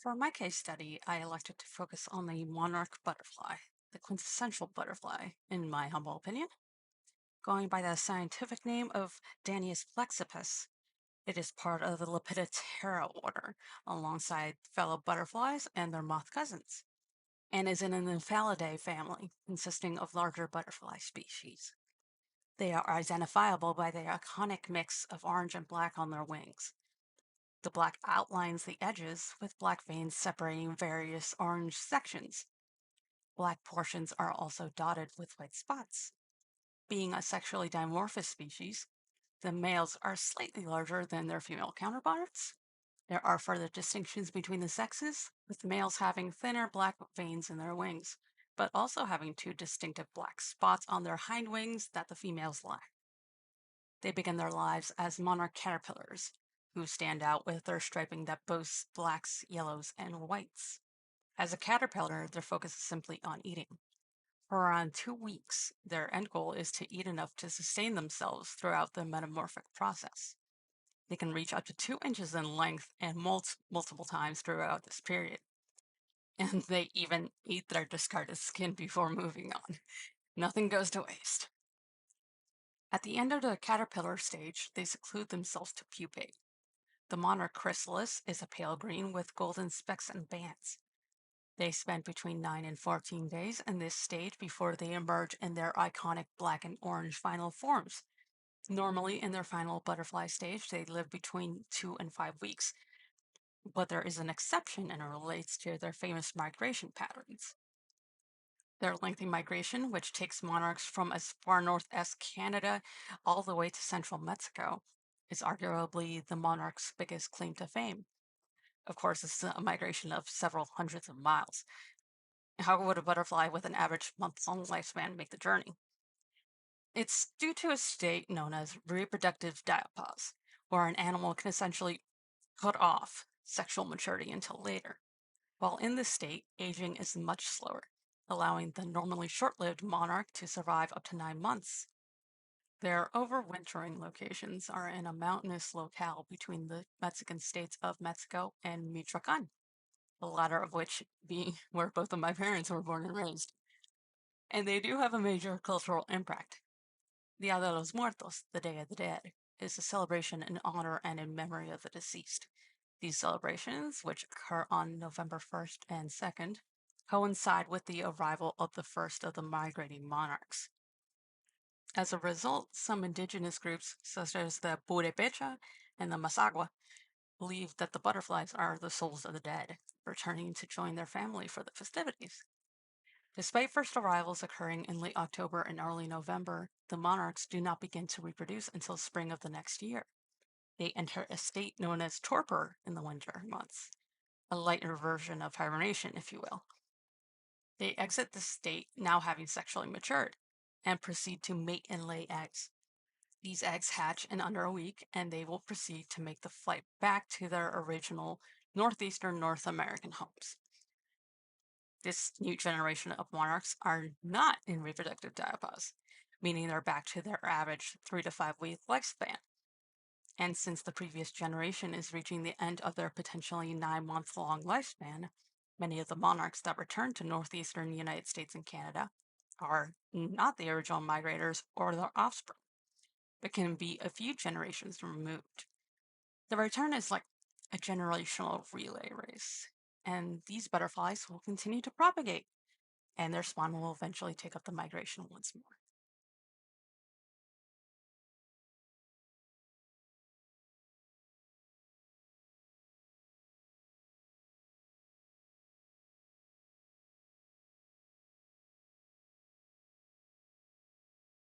For my case study, I elected to focus on the monarch butterfly, the quintessential butterfly, in my humble opinion. Going by the scientific name of Danius plexippus, it is part of the Lepidoptera order, alongside fellow butterflies and their moth cousins, and is in an Infellidae family consisting of larger butterfly species. They are identifiable by their iconic mix of orange and black on their wings. The black outlines the edges, with black veins separating various orange sections. Black portions are also dotted with white spots. Being a sexually dimorphous species, the males are slightly larger than their female counterparts. There are further distinctions between the sexes, with males having thinner black veins in their wings, but also having two distinctive black spots on their hind wings that the females lack. They begin their lives as monarch caterpillars, who stand out with their striping that boasts blacks, yellows, and whites. As a caterpillar, their focus is simply on eating. For around 2 weeks, their end goal is to eat enough to sustain themselves throughout the metamorphic process. They can reach up to 2 inches in length and molt multiple times throughout this period. And they even eat their discarded skin before moving on. Nothing goes to waste. At the end of the caterpillar stage, they seclude themselves to pupate. The monarch chrysalis is a pale green with golden specks and bands. They spend between 9 and 14 days in this stage before they emerge in their iconic black and orange final forms. Normally, in their final butterfly stage, they live between 2 and 5 weeks, but there is an exception and it relates to their famous migration patterns. Their lengthy migration, which takes monarchs from as far north as Canada all the way to central Mexico, is arguably the monarch's biggest claim to fame. Of course, it's a migration of several hundreds of miles. How would a butterfly with an average month-long lifespan make the journey? It's due to a state known as reproductive diapause, where an animal can essentially put off sexual maturity until later. While in this state, aging is much slower, allowing the normally short-lived monarch to survive up to 9 months. Their overwintering locations are in a mountainous locale between the Mexican states of Mexico and Michoacan, the latter of which being where both of my parents were born and raised. And they do have a major cultural impact. Dia de los Muertos, the Day of the Dead, is a celebration in honor and in memory of the deceased. These celebrations, which occur on November 1st and 2nd, coincide with the arrival of the first of the migrating monarchs. As a result, some indigenous groups, such as the Purepecha and the Masagua, believe that the butterflies are the souls of the dead, returning to join their family for the festivities. Despite first arrivals occurring in late October and early November, the monarchs do not begin to reproduce until spring of the next year. They enter a state known as torpor in the winter months, a lighter version of hibernation, if you will. They exit the state now having sexually matured and proceed to mate and lay eggs. These eggs hatch in under a week and they will proceed to make the flight back to their original northeastern North American homes. This new generation of monarchs are not in reproductive diapause, meaning they're back to their average 3 to 5 week lifespan. And since the previous generation is reaching the end of their potentially 9 month long lifespan, many of the monarchs that return to northeastern United States and Canada are not the original migrators or their offspring, but can be a few generations removed. The return is like a generational relay race, and these butterflies will continue to propagate, and their spawn will eventually take up the migration once more.